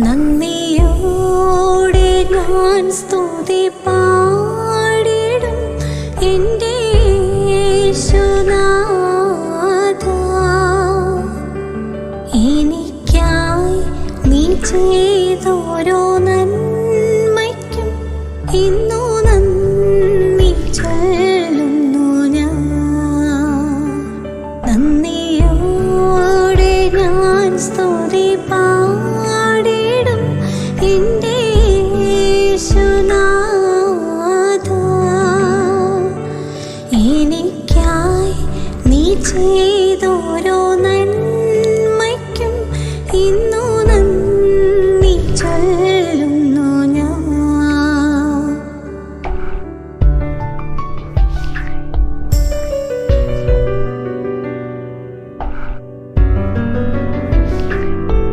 നന്ദിയോടെ ഞാൻ സ്തുതി പാടിടും എൻ്റെ യേശുനാഥാ. എനിക്കായി നീ ചെയ്തോരോ നന്മയ്ക്കും ഇന്നു നന്ദി ചൊല്ലുന്നു ഞാൻ. നന്ദിയോടെ ഞാൻ സ്തുതി പാടിടും എൻ്റെ യേശുനാഥാ. എനിക്കായി നീ ചെയ്തോരോ നന്മയ്ക്കും ഇന്നു